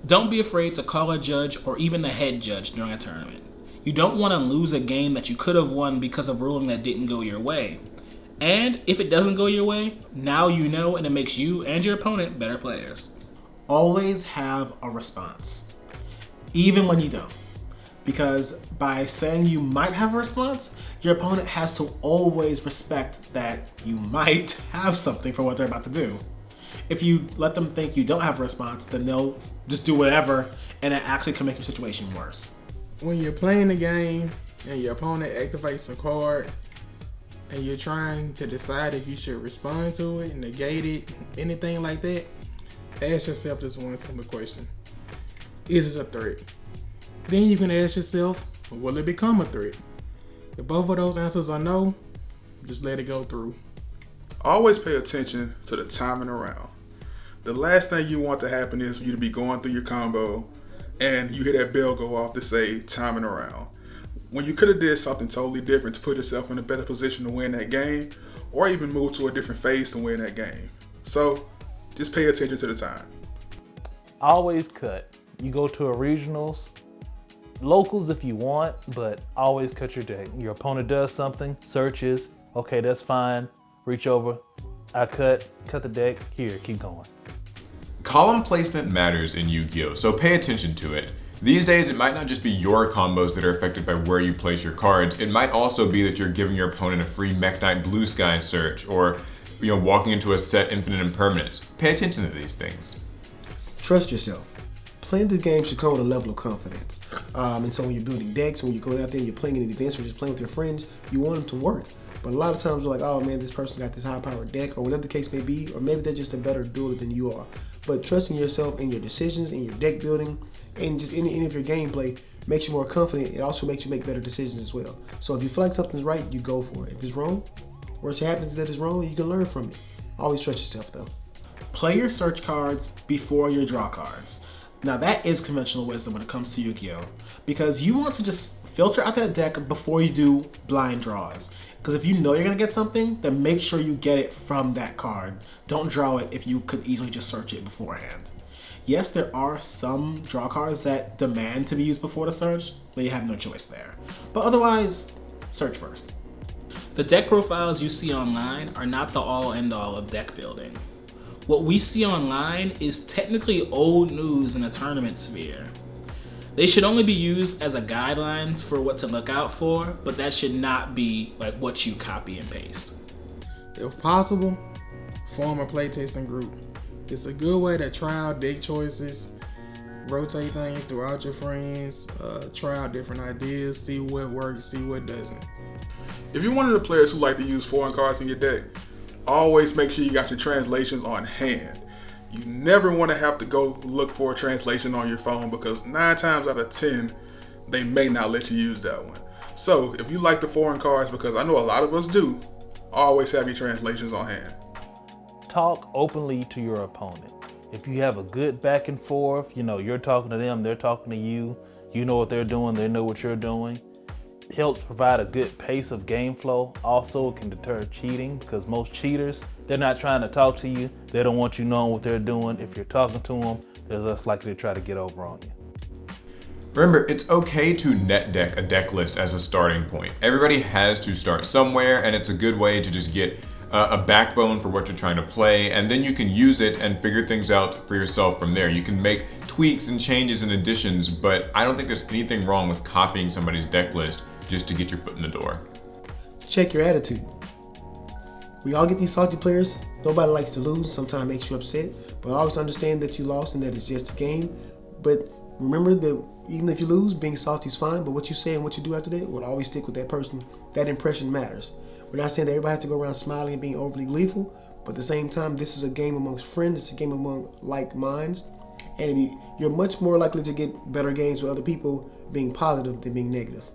Don't be afraid to call a judge or even the head judge during a tournament. You don't want to lose a game that you could have won because of ruling that didn't go your way. And if it doesn't go your way, now you know, and it makes you and your opponent better players. Always have a response, even when you don't. Because by saying you might have a response, your opponent has to always respect that you might have something for what they're about to do. If you let them think you don't have a response, then they'll just do whatever, and it actually can make your situation worse. When you're playing the game and your opponent activates a card and you're trying to decide if you should respond to it, negate it, anything like that, ask yourself this one simple question. Is it a threat? Then you can ask yourself, will it become a threat? If both of those answers are no, just let it go through. Always pay attention to the timing around. The last thing you want to happen is for you to be going through your combo and you hear that bell go off to say timing around. When you could have did something totally different to put yourself in a better position to win that game, or even move to a different phase to win that game. So just pay attention to the time. Always cut. You go to a regionals, locals if you want, but always cut your deck. Your opponent does something, searches, okay, that's fine. Reach over, I cut the deck, here, keep going. Column placement matters in Yu-Gi-Oh, so pay attention to it. These days, it might not just be your combos that are affected by where you place your cards. It might also be that you're giving your opponent a free Mech Knight Blue Sky search, or walking into a set Infinite Impermanence. Pay attention to these things. Trust yourself. Playing this game should come with a level of confidence. And so when you're building decks, when you're going out there and you're playing in events or just playing with your friends, you want them to work. But a lot of times you're like, oh man, this person got this high-powered deck, or whatever the case may be, or maybe they're just a better dueler than you are. But trusting yourself in your decisions, in your deck building, and just any of your gameplay makes you more confident. It also makes you make better decisions as well. So if you feel like something's right, you go for it. If it's wrong, worst happens that it's wrong, you can learn from it. Always trust yourself though. Play your search cards before your draw cards. Now that is conventional wisdom when it comes to Yu-Gi-Oh! Because you want to just filter out that deck before you do blind draws. Because if you know you're going to get something, then make sure you get it from that card. Don't draw it if you could easily just search it beforehand. Yes, there are some draw cards that demand to be used before the search, but you have no choice there. But otherwise, search first. The deck profiles you see online are not the all end all of deck building. What we see online is technically old news in the tournament sphere. They should only be used as a guideline for what to look out for, but that should not be like what you copy and paste. If possible, form a playtesting group. It's a good way to try out deck choices, rotate things throughout your friends, try out different ideas, see what works, see what doesn't. If you're one of the players who like to use foreign cards in your deck, always make sure you got your translations on hand. You never want to have to go look for a translation on your phone because 9 times out of 10, they may not let you use that one. So if you like the foreign cards, because I know a lot of us do, always have your translations on hand. Talk openly to your opponent. If you have a good back and forth, you're talking to them, they're talking to you, you know what they're doing, they know what you're doing. It helps provide a good pace of game flow. Also, it can deter cheating because most cheaters, they're not trying to talk to you. They don't want you knowing what they're doing. If you're talking to them, they're less likely to try to get over on you. Remember, it's okay to net deck a deck list as a starting point. Everybody has to start somewhere, and it's a good way to just get a backbone for what you're trying to play, and then you can use it and figure things out for yourself from there. You can make tweaks and changes and additions, but I don't think there's anything wrong with copying somebody's deck list just to get your foot in the door. Check your attitude. We all get these salty players. Nobody likes to lose. Sometimes it makes you upset, but always understand that you lost and that it's just a game. But remember that even if you lose, being salty is fine, but what you say and what you do after that will always stick with that person. That impression matters. We're not saying that everybody has to go around smiling and being overly gleeful, but at the same time, this is a game amongst friends. It's a game among like minds, and you're much more likely to get better games with other people being positive than being negative.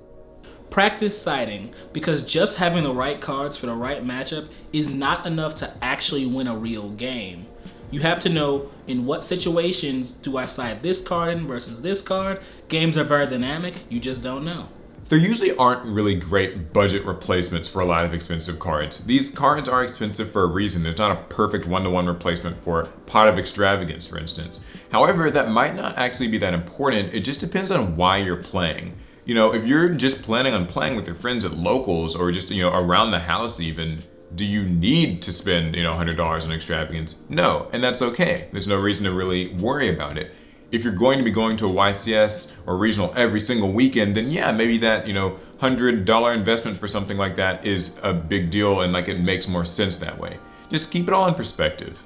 Practice siding, because just having the right cards for the right matchup is not enough to actually win a real game. You have to know in what situations do I side this card in versus this card. Games are very dynamic, you just don't know. There usually aren't really great budget replacements for a lot of expensive cards. These cards are expensive for a reason. There's not a perfect one-to-one replacement for Pot of Extravagance, for instance. However, that might not actually be that important. It just depends on why you're playing. You know, if you're just planning on playing with your friends at locals or just, you know, around the house even, do you need to spend, you know, $100 on extravagance? No, and that's okay. There's no reason to really worry about it. If you're going to be going to a YCS or regional every single weekend, then yeah, maybe that, you know, $100 investment for something like that is a big deal and like it makes more sense that way. Just keep it all in perspective.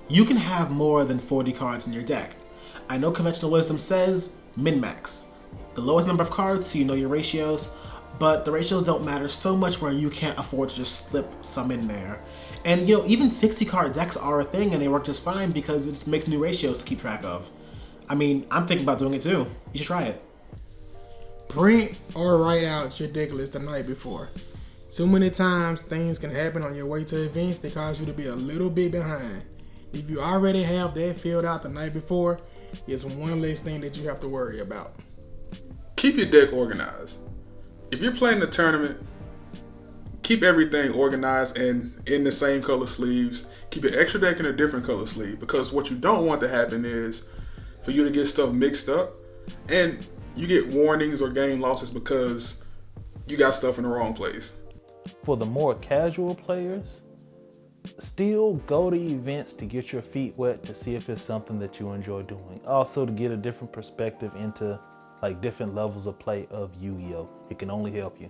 You can have more than 40 cards in your deck. I know conventional wisdom says min-max. The lowest number of cards so you know your ratios, but the ratios don't matter so much where you can't afford to just slip some in there. And you know, even 60 card decks are a thing and they work just fine because it makes new ratios to keep track of. I mean, I'm thinking about doing it too. You should try it. Print or write out your deck list the night before. Too many times things can happen on your way to events that cause you to be a little bit behind. If you already have that filled out the night before, it's one less thing that you have to worry about. Keep your deck organized. If you're playing the tournament, keep everything organized and in the same color sleeves. Keep your extra deck in a different color sleeve, because what you don't want to happen is for you to get stuff mixed up and you get warnings or game losses because you got stuff in the wrong place. For the more casual players, still go to events to get your feet wet to see if it's something that you enjoy doing. Also to get a different perspective into like different levels of play of Yu-Gi-Oh! It can only help you.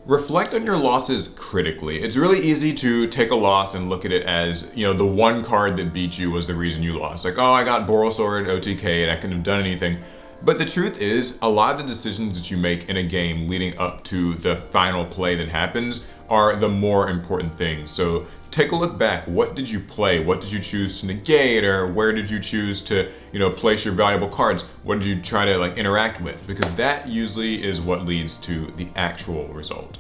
Reflect on your losses critically. It's really easy to take a loss and look at it as, you know, the one card that beat you was the reason you lost. Like, oh, I got Borosword OTK and I couldn't have done anything. But the truth is, a lot of the decisions that you make in a game leading up to the final play that happens are the more important things. So take a look back. What did you play? What did you choose to negate? Or where did you choose to, you know, place your valuable cards? What did you try to like interact with? Because that usually is what leads to the actual result.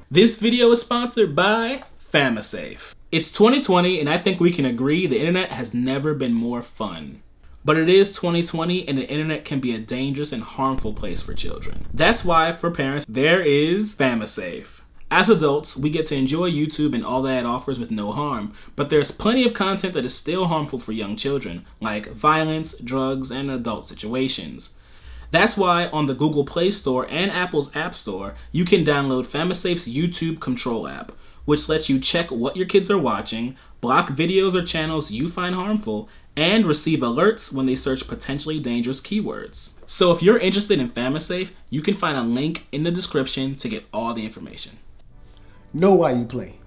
This video is sponsored by FamiSafe. It's 2020 and I think we can agree the internet has never been more fun. But it is 2020 and the internet can be a dangerous and harmful place for children. That's why for parents, there is FamiSafe. As adults, we get to enjoy YouTube and all that it offers with no harm, but there's plenty of content that is still harmful for young children, like violence, drugs, and adult situations. That's why on the Google Play Store and Apple's App Store, you can download FamiSafe's YouTube Control app, which lets you check what your kids are watching, block videos or channels you find harmful, and receive alerts when they search potentially dangerous keywords. So if you're interested in FamiSafe, you can find a link in the description to get all the information. Know why you play.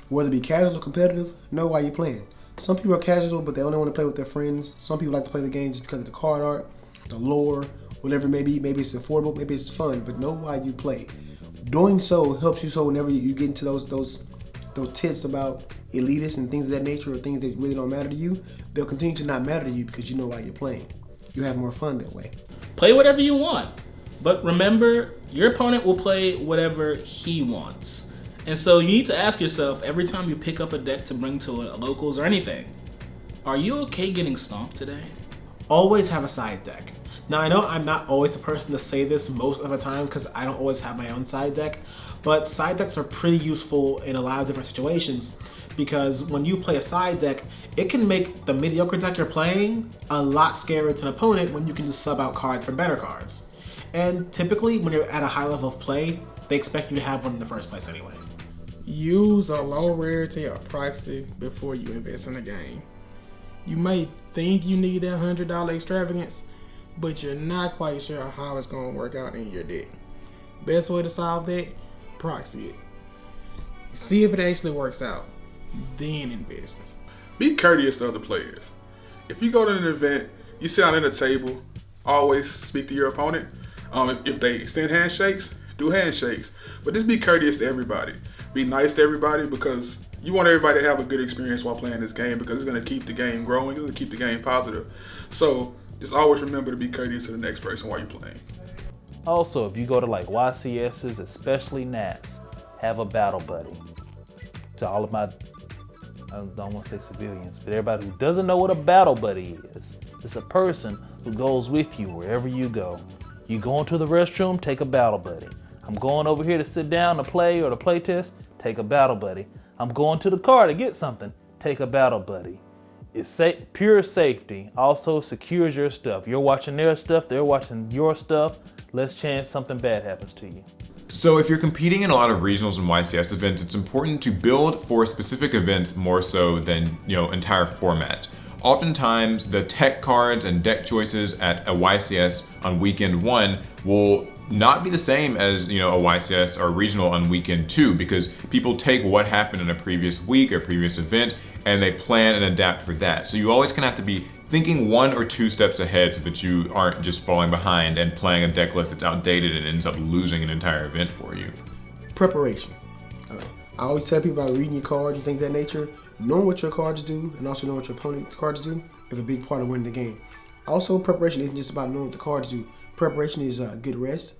Whether it be casual or competitive, know why you're playing. Some people are casual, but they only want to play with their friends. Some people like to play the game just because of the card art, the lore, whatever it may be. Maybe it's affordable, maybe it's fun, but know why you play. Doing so helps you so whenever you get into those tits about elitists and things of that nature, or things that really don't matter to you, they'll continue to not matter to you because you know why you're playing. You have more fun that way. Play whatever you want, but remember, your opponent will play whatever he wants. And so you need to ask yourself every time you pick up a deck to bring to a locals or anything, are you okay getting stomped today? Always have a side deck. Now I know I'm not always the person to say this most of the time because I don't always have my own side deck, but side decks are pretty useful in a lot of different situations because when you play a side deck, it can make the mediocre deck you're playing a lot scarier to an opponent when you can just sub out cards for better cards. And typically when you're at a high level of play, they expect you to have one in the first place anyway. Use a low rarity or proxy before you invest in the game. You may think you need that $100 extravagance, but you're not quite sure how it's going to work out in your deck. Best way to solve that, proxy it. See if it actually works out, then invest. Be courteous to other players. If you go to an event, you sit down at a table, always speak to your opponent. If they extend handshakes, do handshakes. But just be courteous to everybody. Be nice to everybody because you want everybody to have a good experience while playing this game because it's going to keep the game growing, it's going to keep the game positive. So just always remember to be courteous to the next person while you're playing. Also, if you go to like YCSs, especially Nats, have a battle buddy. To all of my, I don't want to say civilians, but everybody who doesn't know what a battle buddy is, it's a person who goes with you wherever you go. You going to the restroom, take a battle buddy. I'm going over here to sit down to play or to play test, take a battle buddy. I'm going to the car to get something, take a battle buddy. It's pure safety, also secures your stuff. You're watching their stuff, they're watching your stuff. Less chance something bad happens to you. So if you're competing in a lot of regionals and YCS events, it's important to build for specific events more so than, entire formats. Oftentimes, the tech cards and deck choices at a YCS on weekend 1 will not be the same as, a YCS or regional on weekend 2, because people take what happened in a previous week or previous event and they plan and adapt for that. So you always kind of have to be thinking 1 or 2 steps ahead so that you aren't just falling behind and playing a deck list that's outdated and ends up losing an entire event for you. Preparation. I always tell people about reading your cards and things of that nature. Knowing what your cards do and also knowing what your opponent's cards do is a big part of winning the game. Also, preparation isn't just about knowing what the cards do. Preparation is good rest,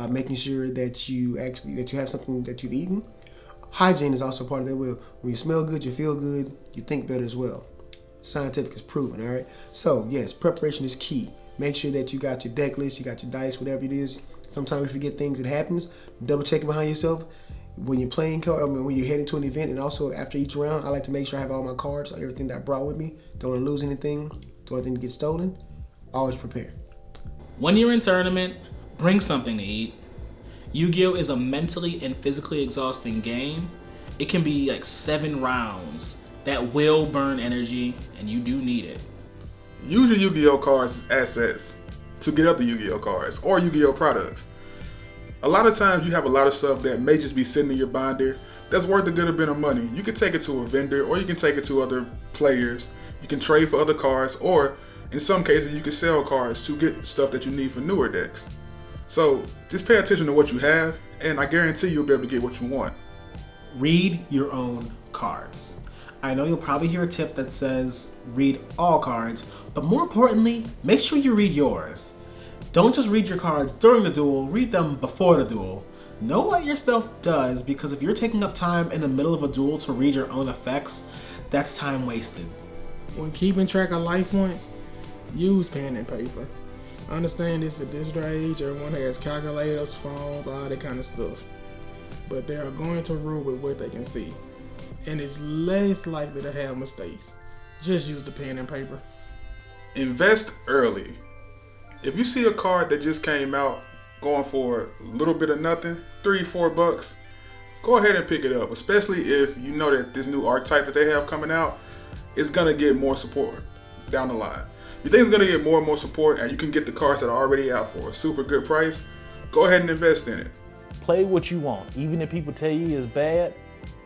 making sure that you have something that you've eaten. Hygiene is also part of that. When you smell good, you feel good, you think better as well. Scientific is proven, all right? So, yes, preparation is key. Make sure that you got your deck list, you got your dice, whatever it is. Sometimes you forget things, it happens. Double checking behind yourself. When you're playing, when you're heading to an event, and also after each round, I like to make sure I have all my cards, everything that I brought with me. Don't want to lose anything, don't want anything to get stolen. Always prepare. When you're in tournament, bring something to eat. Yu-Gi-Oh! Is a mentally and physically exhausting game. It can be like 7 rounds that will burn energy, and you do need it. Use your Yu-Gi-Oh cards as assets to get other Yu-Gi-Oh cards or Yu-Gi-Oh products. A lot of times you have a lot of stuff that may just be sitting in your binder that's worth a good bit of money. You can take it to a vendor or you can take it to other players. You can trade for other cards, or in some cases you can sell cards to get stuff that you need for newer decks. So just pay attention to what you have, and I guarantee you'll be able to get what you want. Read your own cards. I know you'll probably hear a tip that says read all cards, but more importantly, make sure you read yours. Don't just read your cards during the duel, read them before the duel. Know what your stuff does, because if you're taking up time in the middle of a duel to read your own effects, that's time wasted. When keeping track of life points, use pen and paper. I understand this at this age, everyone has calculators, phones, all that kind of stuff. But they are going to rule with what they can see, and it's less likely to have mistakes. Just use the pen and paper. Invest early. If you see a card that just came out going for a little bit of nothing, $3-4, go ahead and pick it up, especially if you know that this new archetype that they have coming out is gonna get more support down the line. If you think it's gonna get more and more support and you can get the cards that are already out for a super good price, go ahead and invest in it. Play what you want, even if people tell you it's bad.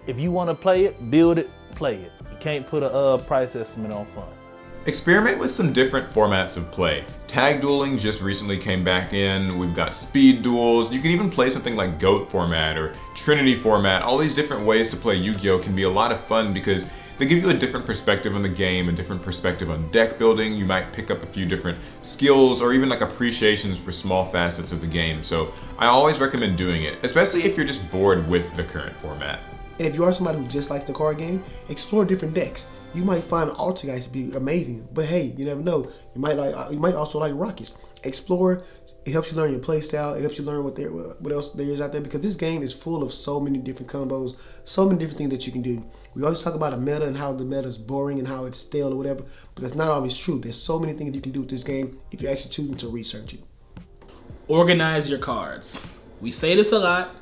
If you want to play it, build it, play it. You can't put a price estimate on fun. Experiment with some different formats of play. Tag dueling just recently came back in. We've got speed duels. You can even play something like GOAT format or Trinity format. All these different ways to play Yu-Gi-Oh! Can be a lot of fun because they give you a different perspective on the game, a different perspective on deck building. You might pick up a few different skills or even like appreciations for small facets of the game. So I always recommend doing it, especially if you're just bored with the current format. And if you are somebody who just likes the card game, explore different decks. You might find Altergeist to be amazing, but hey, you never know. You might also like Rockets. Explore. It helps you learn your play style. It helps you learn what else there is out there, because this game is full of so many different combos, so many different things that you can do. We always talk about a meta and how the meta is boring and how it's stale or whatever, but that's not always true. There's so many things you can do with this game if you're actually choosing to research it. Organize your cards. We say this a lot,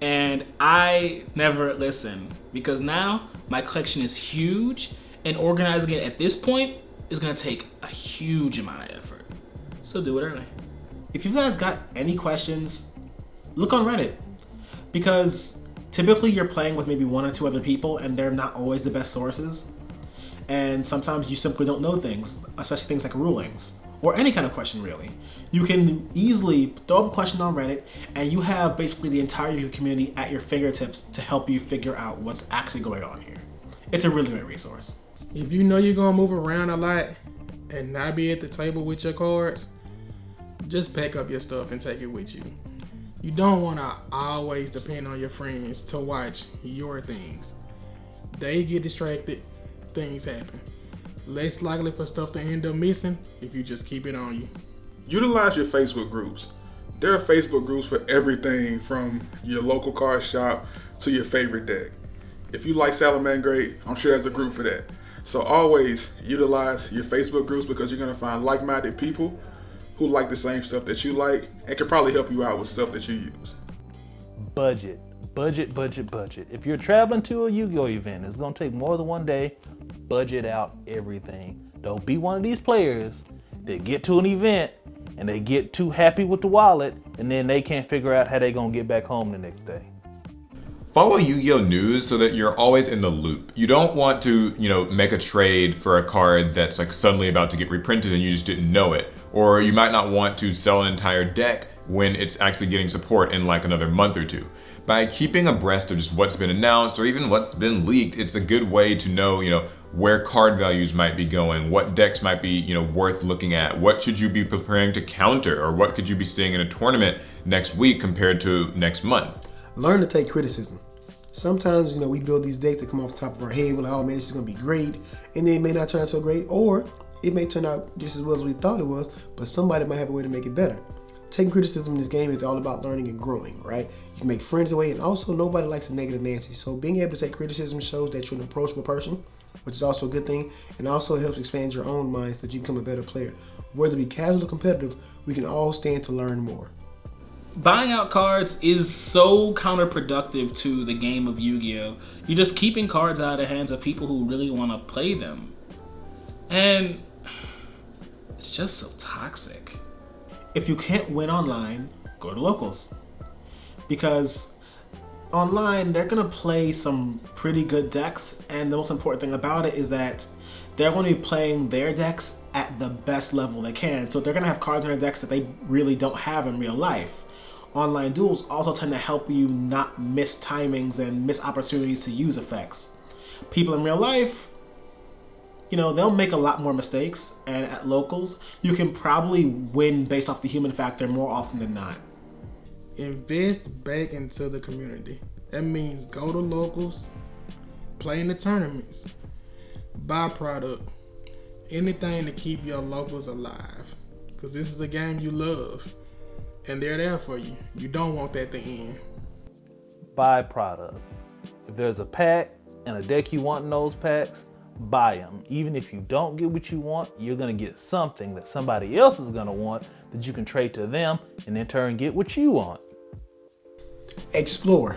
and I never listen, because now my collection is huge, and organizing it at this point is gonna take a huge amount of effort. So do it early. If you guys got any questions, look on Reddit, because typically you're playing with maybe 1 or 2 other people and they're not always the best sources. And sometimes you simply don't know things, especially things like rulings or any kind of question really. You can easily throw up a question on Reddit and you have basically the entire Yu-Gi-Oh community at your fingertips to help you figure out what's actually going on here. It's a really great resource. If you know you're gonna move around a lot and not be at the table with your cards, just pack up your stuff and take it with you. You don't wanna always depend on your friends to watch your things. They get distracted, things happen. Less likely for stuff to end up missing if you just keep it on you. Utilize your Facebook groups. There are Facebook groups for everything from your local card shop to your favorite deck. If you like Salamangreat, I'm sure there's a group for that. So always utilize your Facebook groups because you're gonna find like-minded people who like the same stuff that you like and can probably help you out with stuff that you use. Budget. If you're traveling to a Yu-Gi-Oh event, it's gonna take more than one day. Budget out everything. Don't be one of these players that get to an event and they get too happy with the wallet and then they can't figure out how they gonna get back home the next day. Follow Yu-Gi-Oh news so that you're always in the loop. You don't want to, make a trade for a card that's like suddenly about to get reprinted and you just didn't know it. Or you might not want to sell an entire deck when it's actually getting support in like another month or two. By keeping abreast of just what's been announced or even what's been leaked, it's a good way to know, where card values might be going, what decks might be, worth looking at, what should you be preparing to counter, or what could you be seeing in a tournament next week compared to next month. Learn to take criticism. Sometimes, we build these decks that come off the top of our head. We're like, oh man, this is gonna be great. And then it may not turn out so great, or it may turn out just as well as we thought it was, but somebody might have a way to make it better. Taking criticism in this game is all about learning and growing, right? You can make friends away, and also nobody likes a negative Nancy. So being able to take criticism shows that you're an approachable person, which is also a good thing, and also helps expand your own mind so that you become a better player. Whether it be casual or competitive, we can all stand to learn more. Buying out cards is so counterproductive to the game of Yu-Gi-Oh! You're just keeping cards out of the hands of people who really want to play them. And it's just so toxic. If you can't win online, go to locals. Because online, they're gonna play some pretty good decks, and the most important thing about it is that they're gonna be playing their decks at the best level they can. So they're gonna have cards in their decks that they really don't have in real life. Online duels also tend to help you not miss timings and miss opportunities to use effects. People in real life, they'll make a lot more mistakes, and at locals, you can probably win based off the human factor more often than not. Invest back into the community. That means go to locals, play in the tournaments, buy product, anything to keep your locals alive. Because this is a game you love, and they're there for you. You don't want that to end. Buy product. If there's a pack and a deck you want in those packs, buy them. Even if you don't get what you want, you're gonna get something that somebody else is gonna want that you can trade to them and in turn get what you want. Explore.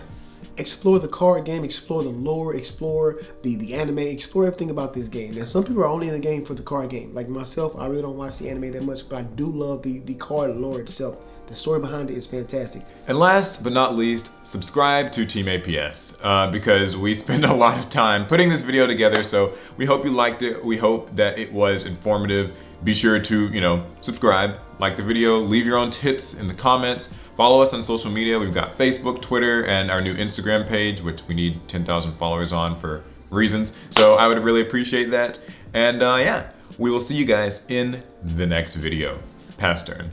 Explore the card game, explore the lore, explore the anime, explore everything about this game. Now, some people are only in the game for the card game. Like myself, I really don't watch the anime that much, but I do love the card lore itself. The story behind it is fantastic. And last but not least, subscribe to Team APS because we spend a lot of time putting this video together. So we hope you liked it. We hope that it was informative. Be sure to, subscribe, like the video, leave your own tips in the comments. Follow us on social media. We've got Facebook, Twitter, and our new Instagram page, which we need 10,000 followers on for reasons. So I would really appreciate that. And we will see you guys in the next video. Pass turn.